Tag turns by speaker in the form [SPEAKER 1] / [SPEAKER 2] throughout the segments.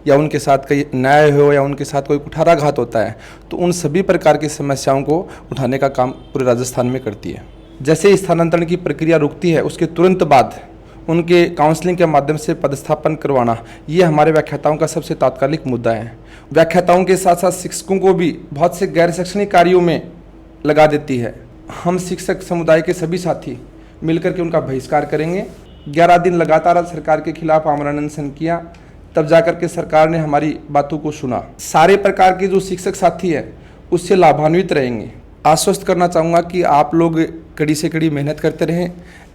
[SPEAKER 1] या उनके साथ कोई न्याय हो या उनके साथ कोई कुठाराघात होता है, तो उन सभी प्रकार की समस्याओं को उठाने का काम पूरे राजस्थान में करती है। जैसे स्थानांतरण की प्रक्रिया रुकती है, उसके तुरंत बाद उनके काउंसलिंग के माध्यम से पदस्थापन करवाना, ये हमारे व्याख्याताओं का सबसे तात्कालिक मुद्दा है। व्याख्याताओं के साथ साथ शिक्षकों को भी बहुत से गैर शैक्षणिक कार्यों में लगा देती है। हम शिक्षक समुदाय के सभी साथी मिलकर के उनका बहिष्कार करेंगे। 11 दिन लगातार सरकार के खिलाफ आमरण अनशन किया, तब जाकर के सरकार ने हमारी बातों को सुना। सारे प्रकार के जो शिक्षक साथी हैं उससे लाभान्वित रहेंगे। आश्वस्त करना चाहूँगा कि आप लोग कड़ी से कड़ी मेहनत करते रहें।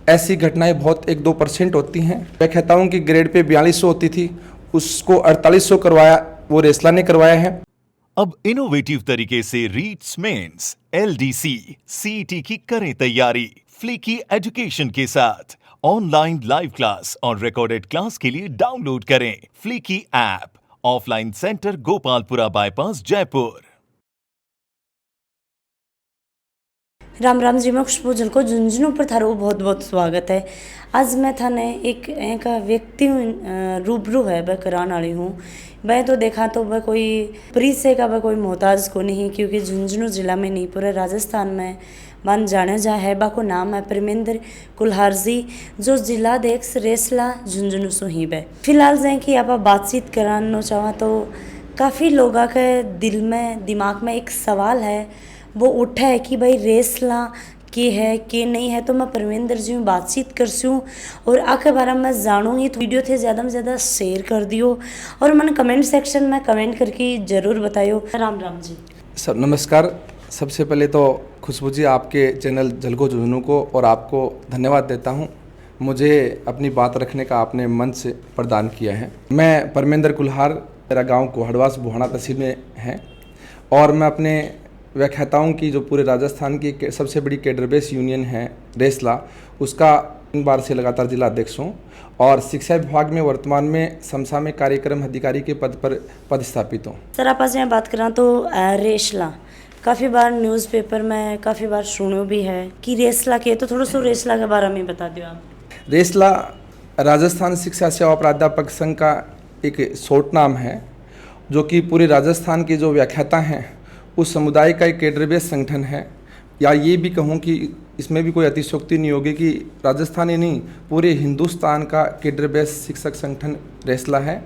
[SPEAKER 1] ऐसी घटनाएं बहुत 1-2% होती हैं। व्याख्याताओं की ग्रेड पे 4200 होती थी, उसको 4800 करवाया, वो रेसला ने करवाया है।
[SPEAKER 2] अब इनोवेटिव तरीके से रीट्स मेंस, एलडीसी, सीईटी की करें तैयारी फ्लीकी एजुकेशन के साथ। ऑनलाइन लाइव क्लास और रिकॉर्डेड क्लास के लिए डाउनलोड करें Fleeky app. Offline centre Gopalpura bypass Jaipur.
[SPEAKER 3] Ram Ram ji, मैं खुशबू झलको झुंझुनू पर थारो बहुत बहुत स्वागत है। आज मैं थाने एक व्यक्ति रूबरू है वह कराने वाली हूँ। वह तो देखा तो वह कोई परिचय का वह कोई मोहताज को नहीं, क्योंकि झुंझुनू जिला में नहीं पूरे राजस्थान में बन जाने जा है। बा को नाम है परमेंद्र कुल्हार जी, जो जिलाध्यक्ष रेसला झुंझुनू सुहीब है। फिलहाल जैसे कि आप बातचीत कराना चाहा तो काफ़ी लोगों के दिल में दिमाग में एक सवाल है, वो उठा है कि भाई रेसला के है के नहीं है। तो मैं परमेंद्र जी में बातचीत करसूँ और आके बारे में जानूँगी। तो वीडियो थे ज़्यादा में ज़्यादा शेयर कर दियो और मैंने कमेंट सेक्शन में कमेंट करके ज़रूर बताइयो। राम राम जी।
[SPEAKER 1] सब नमस्कार। सबसे पहले तो खुशबू जी, आपके चैनल झलको झुंझुनू को और आपको धन्यवाद देता हूँ। मुझे अपनी बात रखने का आपने मंच प्रदान किया है। मैं परमेंद्र कुल्हार, मेरा गाँव कोहड़वास बुहाना तहसील में है और मैं अपने व्याख्याताओं की जो पूरे राजस्थान की सबसे बड़ी कैडर बेस यूनियन है रेसला, उसका 3 बार से लगातार जिला अध्यक्ष हूँ और शिक्षा विभाग में वर्तमान में समसामयिक कार्यक्रम अधिकारी के पद पर पदस्थापित हूँ।
[SPEAKER 3] सर आप आज यहाँ बात करा तो रेसला काफ़ी बार न्यूज़पेपर में काफ़ी बार सुनो भी है कि रेसला के, तो थोड़ा सा रेसला के बारे में बता दो आप।
[SPEAKER 1] रेसला राजस्थान शिक्षा सेवा प्राध्यापक संघ का एक शॉर्ट नाम है, जो कि पूरे राजस्थान के जो व्याख्याता हैं उस समुदाय का एक कैडर बेस संगठन है। या ये भी कहूँ कि इसमें भी कोई अतिशयोक्ति नहीं होगी कि राजस्थान ही नहीं, पूरे हिंदुस्तान का कैडर बेस शिक्षक संगठन रेसला है,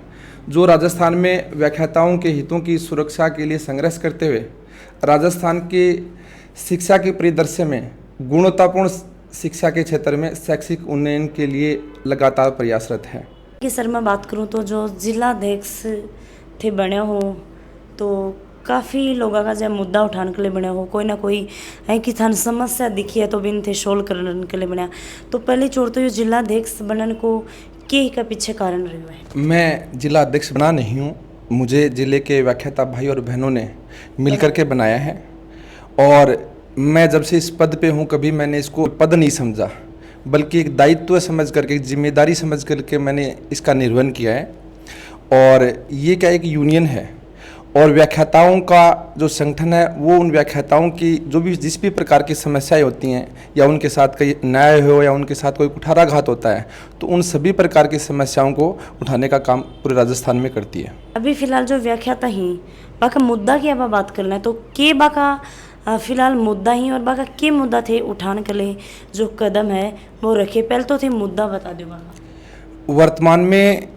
[SPEAKER 1] जो राजस्थान में व्याख्याताओं के हितों की सुरक्षा के लिए संघर्ष करते हुए राजस्थान के शिक्षा के परिदृश्य में गुणवत्तापूर्ण शिक्षा के क्षेत्र में शैक्षिक उन्नयन के लिए लगातार प्रयासरत है।
[SPEAKER 3] कि सर मैं बात करूँ तो जो जिलाध्यक्ष थे बने हो तो काफ़ी लोगों का जब मुद्दा उठाने के लिए बने हो, कोई ना कोई है कि थान समस्या दिखी है तो भी थे सोल्व करने के लिए बना। तो पहले छोड़ तो ये जिलाध्यक्ष बनने को के का पीछे कारण रहा है?
[SPEAKER 1] मैं जिला अध्यक्ष बना नहीं हूँ, मुझे जिले के व्याख्याता भाई और बहनों ने मिलकर के बनाया है और मैं जब से इस पद पे हूँ कभी मैंने इसको पद नहीं समझा, बल्कि एक दायित्व समझ करके, एक जिम्मेदारी समझ करके मैंने इसका निर्वहन किया है। और ये क्या एक यूनियन है और व्याख्याताओं का जो संगठन है वो उन व्याख्याताओं की जो भी जिस भी प्रकार की समस्याएं होती हैं या उनके साथ कोई न्याय हो या उनके साथ कोई कुठाराघात होता है, तो उन सभी प्रकार की समस्याओं को उठाने का काम पूरे राजस्थान में करती है।
[SPEAKER 3] अभी फिलहाल जो व्याख्याता ही बाका मुद्दा की अब बात करना है तो के बाका फिलहाल मुद्दा ही और बाका के मुद्दा थे उठाने के लिए जो कदम है वो रखे। पहले तो थे मुद्दा बता दो। बाका
[SPEAKER 1] वर्तमान में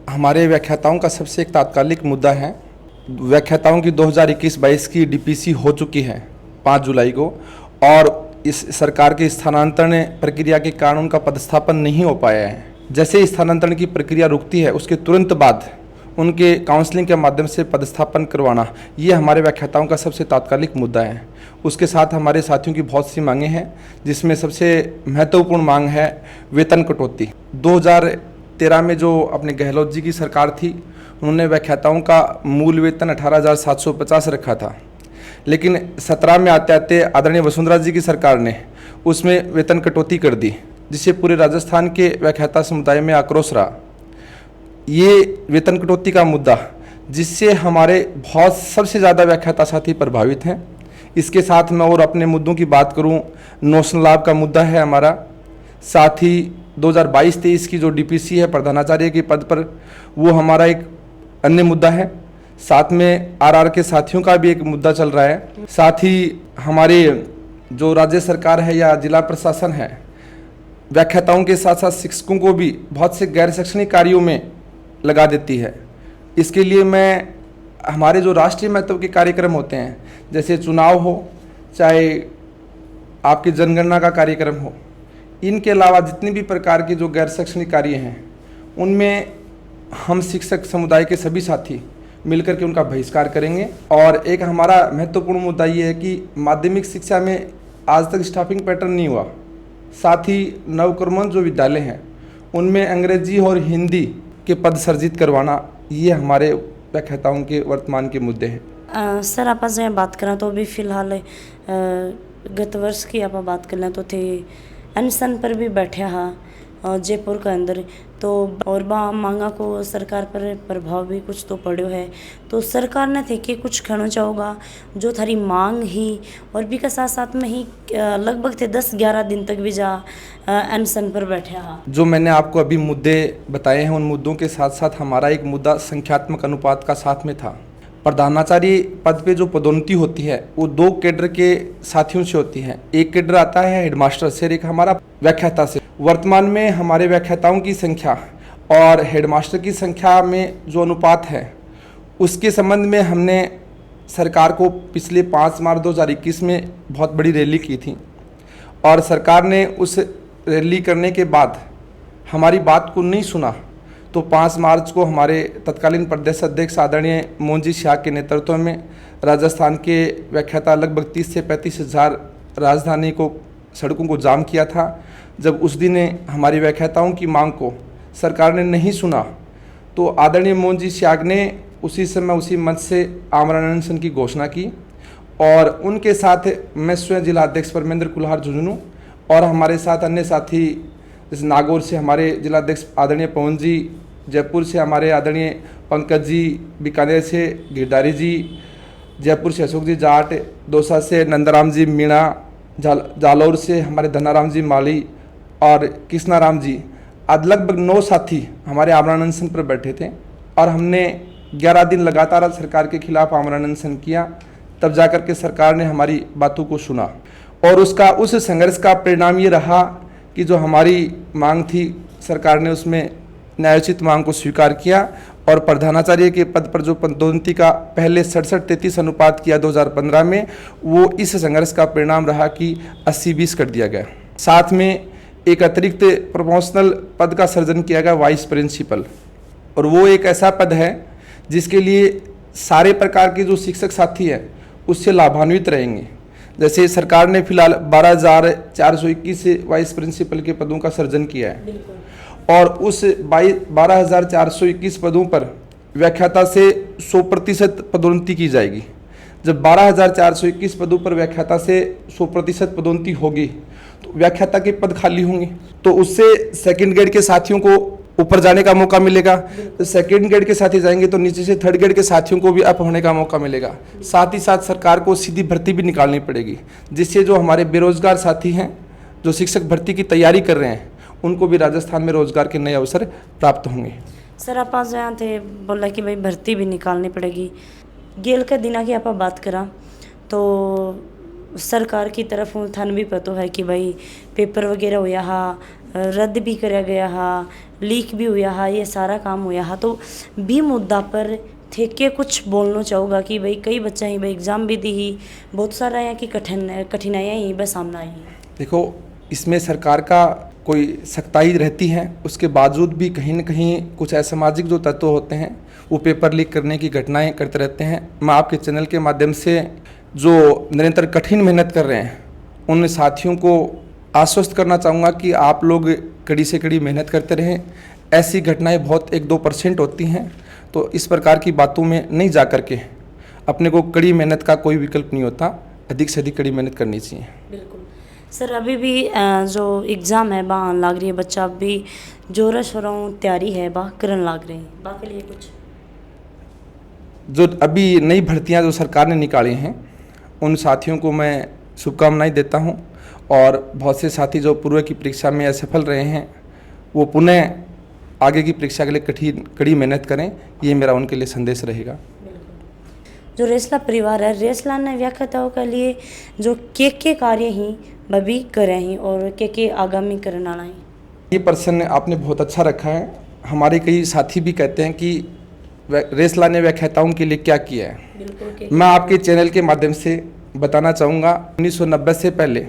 [SPEAKER 1] हमारे व्याख्याताओं का सबसे एक तात्कालिक मुद्दा है, व्याख्याताओं की 2021-22 की डीपीसी हो चुकी है 5 जुलाई को और इस सरकार के स्थानांतरण प्रक्रिया के कारण उनका पदस्थापन नहीं हो पाया है। जैसे स्थानांतरण की प्रक्रिया रुकती है, उसके तुरंत बाद उनके काउंसलिंग के माध्यम से पदस्थापन करवाना, ये हमारे व्याख्याताओं का सबसे तात्कालिक मुद्दा है। उसके साथ हमारे साथियों की बहुत सी मांगें हैं, जिसमें सबसे महत्वपूर्ण मांग है वेतन कटौती। 2013 में जो अपने गहलोत जी की सरकार थी, उन्होंने व्याख्याताओं का मूल वेतन 18,750 रखा था, लेकिन 17 में आते आते आदरणीय वसुंधरा जी की सरकार ने उसमें वेतन कटौती कर दी, जिससे पूरे राजस्थान के व्याख्याता समुदाय में आक्रोश रहा। ये वेतन कटौती का मुद्दा जिससे हमारे बहुत सबसे ज़्यादा व्याख्याता साथी प्रभावित हैं। इसके साथ मैं और अपने मुद्दों की बात करूं, नौशन लाभ का मुद्दा है हमारा, साथ ही 2022-23 की जो डीपीसी है प्रधानाचार्य के पद पर, वो हमारा एक अन्य मुद्दा है। साथ में आरआर के साथियों का भी एक मुद्दा चल रहा है। साथ ही हमारे जो राज्य सरकार है या जिला प्रशासन है, व्याख्याताओं के साथ साथ शिक्षकों को भी बहुत से गैर शैक्षणिक कार्यों में लगा देती है। इसके लिए मैं हमारे जो राष्ट्रीय महत्व के कार्यक्रम होते हैं, जैसे चुनाव हो, चाहे आपकी जनगणना का कार्यक्रम हो, इनके अलावा जितनी भी प्रकार के जो गैर शैक्षणिक कार्य हैं, उनमें हम शिक्षक समुदाय के सभी साथी मिलकर के उनका बहिष्कार करेंगे। और एक हमारा महत्वपूर्ण मुद्दा ये है कि माध्यमिक शिक्षा में आज तक स्टाफिंग पैटर्न नहीं हुआ। साथ ही नवक्रमों जो विद्यालय हैं उनमें अंग्रेजी और हिंदी के पद सर्जित करवाना, ये हमारे व्याख्याताओं के वर्तमान के मुद्दे हैं।
[SPEAKER 3] सर आप बात करें तो अभी फिलहाल गत वर्ष की आप बात कर लें तो थे अनशन पर भी बैठे हाँ जयपुर के अंदर, तो और मांगा को सरकार पर प्रभाव भी कुछ तो पड़ो है। तो सरकार ने थे कि कुछ कहना चाहोगा जो थारी मांग ही और भी का साथ साथ में ही लगभग थे 10-11 दिन तक भी जा अनशन पर बैठे हाँ।
[SPEAKER 1] जो मैंने आपको अभी मुद्दे बताए हैं, उन मुद्दों के साथ साथ हमारा एक मुद्दा संख्यात्मक अनुपात का साथ में था। प्रधानाचार्य पद पे जो पदोन्नति होती है वो 2 कैडर के साथियों से होती है। एक कैडर आता है हेडमास्टर से और एक हमारा व्याख्याता से। वर्तमान में हमारे व्याख्याताओं की संख्या और हेडमास्टर की संख्या में जो अनुपात है, उसके संबंध में हमने सरकार को पिछले 5 मार्च 2021 में बहुत बड़ी रैली की थी और सरकार ने उस रैली करने के बाद हमारी बात को नहीं सुना। तो 5 मार्च को हमारे तत्कालीन प्रदेश अध्यक्ष आदरणीय मोहन शाह के नेतृत्व में राजस्थान के व्याख्याता लगभग 30 से 35 हज़ार राजधानी को सड़कों को जाम किया था। जब उस दिन हमारी व्याख्याताओं की मांग को सरकार ने नहीं सुना तो आदरणीय मोहन शाह ने उसी समय उसी मंच से आमरण अनशन की घोषणा की और उनके साथ मैं स्वयं जिला अध्यक्ष परमेंद्र कुल्हार झुंझुनू और हमारे साथ अन्य साथी, जैसे नागौर से हमारे जिला अध्यक्ष आदरणीय पवन जी, जयपुर से हमारे आदरणीय पंकज जी, बीकानेर से गिरधारी जी, जयपुर से अशोक जी जाट, दौसा से नंदराम जी मीणा, जालौर से हमारे धनाराम जी माली और कृष्णाराम जी, आज लगभग 9 साथी हमारे आमरण अनशन पर बैठे थे और हमने 11 दिन लगातार सरकार के खिलाफ आमरण अनशन किया। तब जाकर के सरकार ने हमारी बातों को सुना और उस संघर्ष का परिणाम ये रहा कि जो हमारी मांग थी, सरकार ने उसमें न्यायोचित मांग को स्वीकार किया और प्रधानाचार्य के पद पर जो पदोन्नति का पहले 67-33 अनुपात किया 2015 में, वो इस संघर्ष का परिणाम रहा कि 80-20 कर दिया गया। साथ में एक अतिरिक्त प्रमोशनल पद का सृजन किया गया, वाइस प्रिंसिपल, और वो एक ऐसा पद है जिसके लिए सारे प्रकार के जो शिक्षक साथी हैं उससे लाभान्वित रहेंगे। जैसे सरकार ने फिलहाल 12,421 वाइस प्रिंसिपल के पदों का सृजन किया है और उस 12,421 पदों पर व्याख्याता से 100% पदोन्नति की जाएगी। जब 12,421 पदों पर व्याख्याता से 100% पदोन्नति होगी तो व्याख्याता के पद खाली होंगे, तो उससे सेकंड ग्रेड के साथियों को ऊपर जाने का मौका मिलेगा। तो सेकंड ग्रेड के साथी जाएंगे तो नीचे से थर्ड ग्रेड के साथियों को भी अप होने का मौका मिलेगा। साथ ही साथ सरकार को सीधी भर्ती भी निकालनी पड़ेगी, जिससे जो हमारे बेरोजगार साथी हैं जो शिक्षक भर्ती की तैयारी कर रहे हैं उनको भी राजस्थान में रोजगार के नए अवसर प्राप्त होंगे।
[SPEAKER 3] सर आप आज यहाँ थे बोला कि भाई भर्ती भी निकालनी पड़ेगी। गेल के दिना की आप बात करा तो सरकार की तरफ थान भी पता है कि भाई पेपर वगैरह हुआ हा, रद्द भी कराया गया हा, लीक भी हुआ हा, ये सारा काम हुआ हा। तो भी मुद्दा पर थे के कुछ बोलना चाहूँगा कि भाई कई बच्चा ही भाई एग्ज़ाम भी दी ही, बहुत सारा यहाँ की कठिनाइयाँ ही बस सामना आई।
[SPEAKER 1] देखो, इसमें सरकार का कोई सख्ताई रहती है, उसके बावजूद भी कहीं न कहीं कुछ असामाजिक जो तत्व होते हैं वो पेपर लीक करने की घटनाएं करते रहते हैं। मैं आपके चैनल के माध्यम से जो निरंतर कठिन मेहनत कर रहे हैं उन साथियों को आश्वस्त करना चाहूँगा कि आप लोग कड़ी से कड़ी मेहनत करते रहें। ऐसी घटनाएं बहुत 1-2% होती हैं, तो इस प्रकार की बातों में नहीं जा कर के अपने को कड़ी मेहनत का कोई विकल्प नहीं होता, अधिक से अधिक कड़ी मेहनत करनी चाहिए।
[SPEAKER 3] बिल्कुल सर, अभी भी जो एग्ज़ाम है वहाँ लाग रही है, बच्चा भी जोरों शोरों तैयारी है वहाँ करन लाग रहे हैं। बाकी लिए कुछ
[SPEAKER 1] जो अभी नई भर्तियां जो सरकार ने निकाली हैं उन साथियों को मैं शुभकामनाएं देता हूं और बहुत से साथी जो पूर्व की परीक्षा में असफल रहे हैं वो पुनः आगे की परीक्षा के लिए कड़ी मेहनत करें, ये मेरा उनके लिए संदेश रहेगा।
[SPEAKER 3] जो रेसला परिवार है, रेसला ने व्याख्याताओं के लिए जो के कार्य ही बभी करे ही और के आगामी करना ही।
[SPEAKER 1] ये प्रश्न आपने बहुत अच्छा रखा है। हमारे कई साथी भी कहते हैं कि रेसला ने व्याख्याताओं के लिए क्या किया है। मैं आपके चैनल के माध्यम से बताना चाहूँगा, 1990 से पहले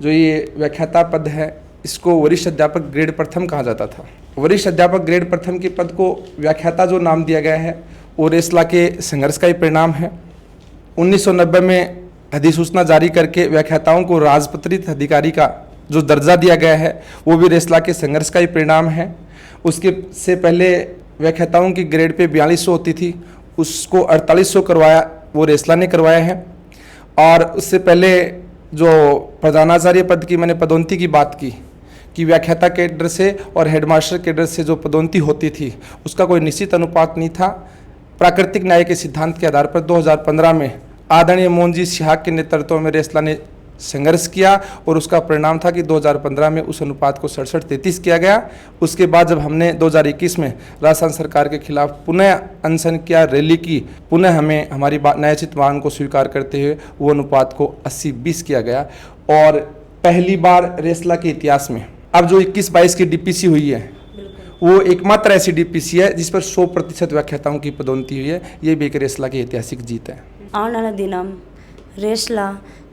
[SPEAKER 1] जो ये व्याख्याता पद है, इसको वरिष्ठ अध्यापक ग्रेड प्रथम कहा जाता था। वरिष्ठ अध्यापक ग्रेड प्रथम के पद को व्याख्याता जो नाम दिया गया है वो रेसला के संघर्ष का ही परिणाम है। 1990 में अधिसूचना जारी करके व्याख्याताओं को राजपत्रित अधिकारी का जो दर्जा दिया गया है वो भी रेसला के संघर्ष का ही परिणाम है। उसके से पहले व्याख्याताओं की ग्रेड पे 4200 होती थी, उसको 4800 करवाया, वो रेसला ने करवाया है। और उससे पहले जो प्रधानाचार्य पद की मैंने पदोन्नति की बात की कि व्याख्याता कैडर से और हेडमास्टर कैडर से जो पदोन्नति होती थी उसका कोई निश्चित अनुपात नहीं था। प्राकृतिक न्याय के सिद्धांत के आधार पर 2015 में आदरणीय मोहन जी सिहाग के नेतृत्व में रेसला ने संघर्ष किया और उसका परिणाम था कि 2015 में उस अनुपात को 67-33 किया गया। उसके बाद जब हमने 2021 में राजस्थान सरकार के खिलाफ पुनः अनशन किया, रैली की, पुनः हमें हमारी न्यायोचित मांग को स्वीकार करते हुए वो अनुपात को 80-20 किया गया। और पहली बार रेसला के इतिहास में अब जो 21-22 की डीपीसी हुई है वो एकमात्र ऐसी डीपीसी है जिस पर 100% व्याख्याताओं की पदोन्नति हुई है। ये भी एक रेसला की ऐतिहासिक जीत है।
[SPEAKER 3] आने वाला दिन रेसला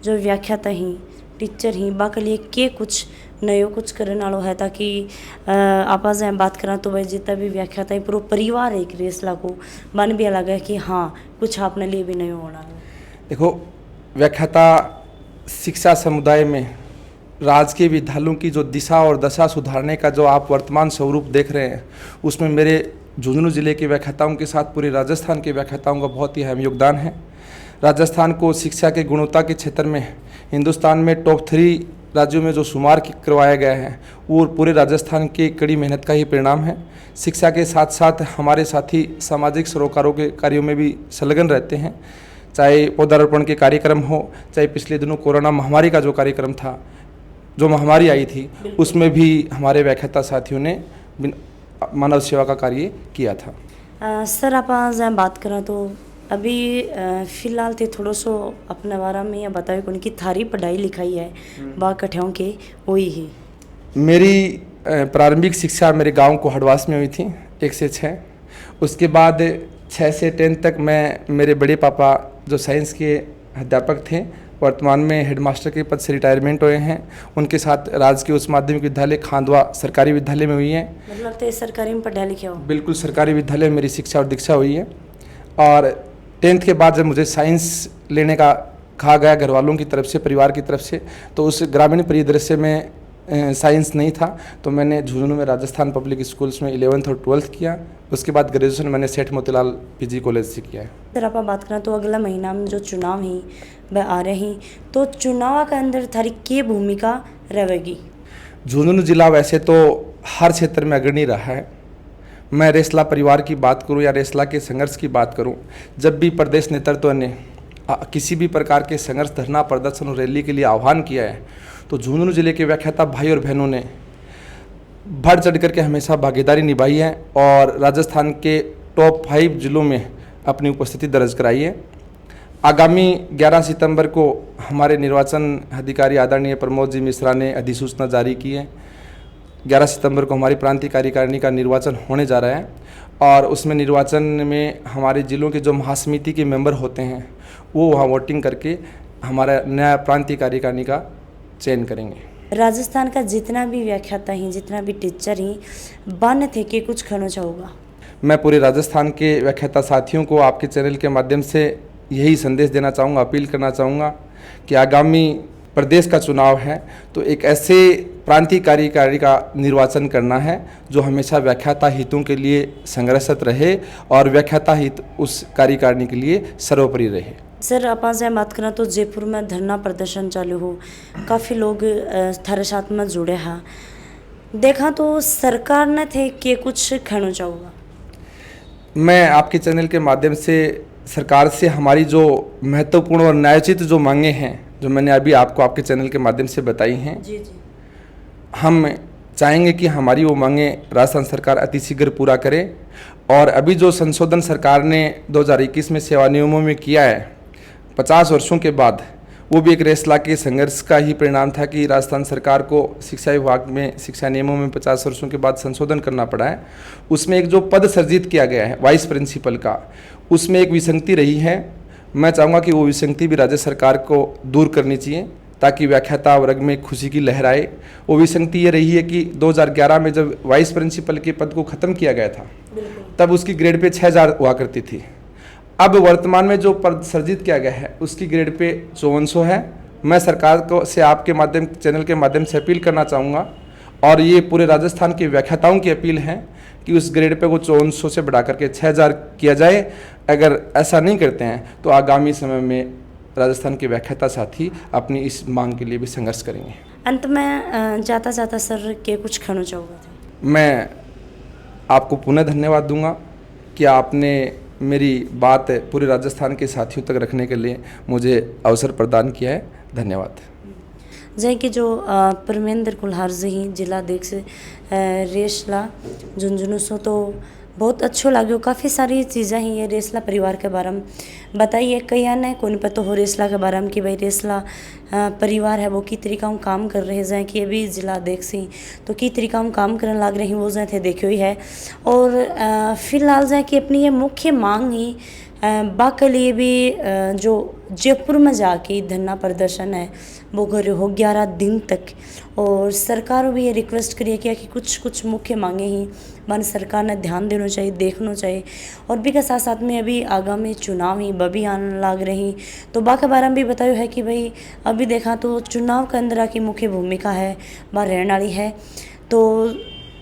[SPEAKER 3] जो व्याख्याता ही टीचर ही बाके लिए के कुछ नयो कुछ करने वालों है, ताकि आप आज बात करा तो भाई जितना भी व्याख्याता है पूरा परिवार एक रेसला को मन भी अलग है कि हाँ कुछ अपने लिए भी नयो होना है।
[SPEAKER 1] देखो, व्याख्याता शिक्षा समुदाय में राजकीय विद्यालयों की जो दिशा और दशा सुधारने का जो आप वर्तमान स्वरूप देख रहे हैं उसमें मेरे झुंझुनू जिले के व्याख्याताओं के साथ पूरे राजस्थान के व्याख्याताओं का बहुत ही अहम योगदान है। राजस्थान को शिक्षा के गुणवत्ता के क्षेत्र में हिंदुस्तान में टॉप 3 राज्यों में जो शुमार करवाया गया है वो पूरे राजस्थान की कड़ी मेहनत का ही परिणाम है। शिक्षा के साथ साथ हमारे साथी सामाजिक सरोकारों के कार्यों में भी संलग्न रहते हैं, चाहे पौधारोपण के कार्यक्रम हो, चाहे पिछले दिनों कोरोना महामारी का जो कार्यक्रम था, जो महामारी आई थी, उसमें भी हमारे व्याख्याता साथियों ने मानव सेवा का कार्य किया था।
[SPEAKER 3] सर आप आज बात करें तो अभी फिलहाल तो थोड़ा सो अपने बारे में यह बताओ कौन की थारी पढ़ाई लिखाई है बा कठियों के वही ही।
[SPEAKER 1] मेरी प्रारंभिक शिक्षा मेरे गांव को हडवास में हुई थी 1 से 6। उसके बाद 6 से 10 तक मैं मेरे बड़े पापा जो साइंस के अध्यापक थे, वर्तमान में हेडमास्टर के पद से रिटायरमेंट हुए हैं, उनके साथ राजकीय उच्च माध्यमिक विद्यालय खांडवा सरकारी विद्यालय में हुई है।
[SPEAKER 3] मतलब तो सरकारी में पढ़ा लिखे हो?
[SPEAKER 1] बिल्कुल सरकारी विद्यालय में मेरी शिक्षा और दीक्षा हुई है। और 10th के बाद जब मुझे साइंस लेने का कहा गया घर वालों की तरफ से, परिवार की तरफ से, तो उस ग्रामीण परिदृश्य में साइंस नहीं था, तो मैंने झुंझुनू में राजस्थान पब्लिक स्कूल्स में 11th और 12th किया। उसके बाद ग्रेजुएशन मैंने सेठ मोतीलाल पीजी कॉलेज से किया है।
[SPEAKER 3] सर आप बात करें तो अगला महीना में जो चुनाव ही वह आ रहे हैं, तो चुनाव के अंदर थारी की भूमिका रहेगी?
[SPEAKER 1] झुंझुनू जिला वैसे तो हर क्षेत्र में अग्रणी रहा है। मैं रेसला परिवार की बात करूं या रेसला के संघर्ष की बात करूं, जब भी प्रदेश नेतृत्व ने किसी भी प्रकार के संघर्ष, धरना, प्रदर्शन और रैली के लिए आह्वान किया है तो झुंझुनू जिले के व्याख्याता भाई और बहनों ने बढ़ चढ़ करके हमेशा भागीदारी निभाई है और राजस्थान के टॉप 5 जिलों में अपनी उपस्थिति दर्ज कराई है। आगामी 11 सितंबर को हमारे निर्वाचन अधिकारी आदरणीय प्रमोद जी मिश्रा ने अधिसूचना जारी की है। 11 सितंबर को हमारी प्रांतीय कार्यकारिणी का निर्वाचन होने जा रहा है और उसमें निर्वाचन में हमारे ज़िलों के जो महासमिति के मेंबर होते हैं वो वहाँ वोटिंग करके हमारा नया प्रांतीय कार्यकारिणी का चयन करेंगे।
[SPEAKER 3] राजस्थान का जितना भी व्याख्याता ही, जितना भी टीचर ही बन थे कि कुछ कहना चाहूँगा?
[SPEAKER 1] मैं पूरे राजस्थान के व्याख्याता साथियों को आपके चैनल के माध्यम से यही संदेश देना चाहूँगा, अपील करना चाहूँगा कि आगामी प्रदेश का चुनाव है तो एक ऐसे प्रांतीय कार्यकारिणी का निर्वाचन करना है जो हमेशा व्याख्याता हितों के लिए संघर्षरत रहे और व्याख्याता हित उस कार्यकारिणी के लिए सर्वोपरि रहे।
[SPEAKER 3] सर आप आज बात करें तो जयपुर में धरना प्रदर्शन चालू हो, काफ़ी लोग थारे साथ में जुड़े हैं, देखा तो सरकार ने थे कि कुछ कहना चाहूँगा?
[SPEAKER 1] मैं आपके चैनल के माध्यम से सरकार से हमारी जो महत्वपूर्ण और न्यायोचित जो मांगे हैं, जो मैंने अभी आपको आपके चैनल के माध्यम से बताई हैं,
[SPEAKER 3] जी जी,
[SPEAKER 1] हम चाहेंगे कि हमारी वो मांगें राजस्थान सरकार अतिशीघ्र पूरा करे। और अभी जो संशोधन सरकार ने 2021 में सेवा नियमों में किया है 50 वर्षों के बाद, वो भी एक रेसला के संघर्ष का ही परिणाम था कि राजस्थान सरकार को शिक्षा विभाग में शिक्षा नियमों में 50 वर्षों के बाद संशोधन करना पड़ा है। उसमें एक जो पद सृजित किया गया है वाइस प्रिंसिपल का, उसमें एक विसंगति रही है। मैं चाहूँगा कि वो विसंगति भी राज्य सरकार को दूर करनी चाहिए ताकि व्याख्याता वर्ग में खुशी की लहर आए। वो विसंगति ये रही है कि 2011 में जब वाइस प्रिंसिपल के पद को ख़त्म किया गया था तब उसकी ग्रेड पे 6000 हुआ करती थी। अब वर्तमान में जो पद सृजित किया गया है उसकी ग्रेड पे 5400 है। मैं सरकार को से आपके माध्यम चैनल के माध्यम से अपील करना चाहूँगा और ये पूरे राजस्थान के व्याख्याताओं की अपील है कि उस ग्रेड पे को 5400 से बढ़ा करके 6000 किया जाए। अगर ऐसा नहीं करते हैं तो आगामी समय में राजस्थान के व्याख्याता साथी अपनी इस मांग के लिए भी संघर्ष करेंगे।
[SPEAKER 3] अंत में जाता जाता सर के कुछ कहना चाहूँगा।
[SPEAKER 1] मैं आपको पुनः धन्यवाद दूंगा कि आपने मेरी बात पूरे राजस्थान के साथियों तक रखने के लिए मुझे अवसर प्रदान किया है। धन्यवाद।
[SPEAKER 3] जै कि जो परमेंद्र कुल्हार जी जिलाध्यक्ष रेसला झुंझुनू सो तो बहुत अच्छो लाग्यो। काफ़ी सारी चीज़ें ही ये रेसला परिवार के बारे में बताइए। कई ने कौन पता हो रेसला के बारे में कि भाई रेसला परिवार है वो की तरीका हम काम कर रहे हैं कि अभी जिला अध्यक्ष ही तो की तरीका हम काम करने लग रहे हैं वो जै थे देखियो ही है। और फिलहाल जै कि अपनी ये मुख्य मांग ही बा के लिए भी जो जयपुर में जाके धरना प्रदर्शन है वो कर हो 11 दिन तक। और सरकार भी ये रिक्वेस्ट करिए कि कुछ कुछ मुख्य मांगे ही मन सरकार ने ध्यान देना चाहिए, देखना चाहिए। और भी के साथ साथ में अभी आगामी चुनाव ही बभी आने लग रही तो बा के बारे में भी बताया है कि भाई अभी देखा तो चुनाव के अंदर की मुख्य भूमिका है वह रहने वाली है। तो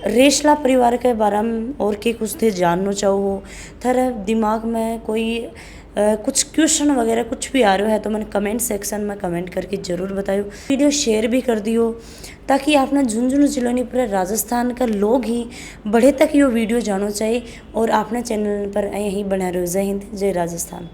[SPEAKER 3] रेसला परिवार के बारे में और के कुछ थे जानना चाहो थारे दिमाग में कोई कुछ क्वेश्चन वगैरह कुछ भी आ रहा है तो मैंने कमेंट सेक्शन में कमेंट करके ज़रूर बताइयो। वीडियो शेयर भी कर दियो ताकि आपने झुंझुनू जिले नहीं पूरे राजस्थान का लोग ही बढ़े तक ये वीडियो जानो चाहिए। और आपने चैनल पर यहीं बना रहो। जय हिंद, जय राजस्थान।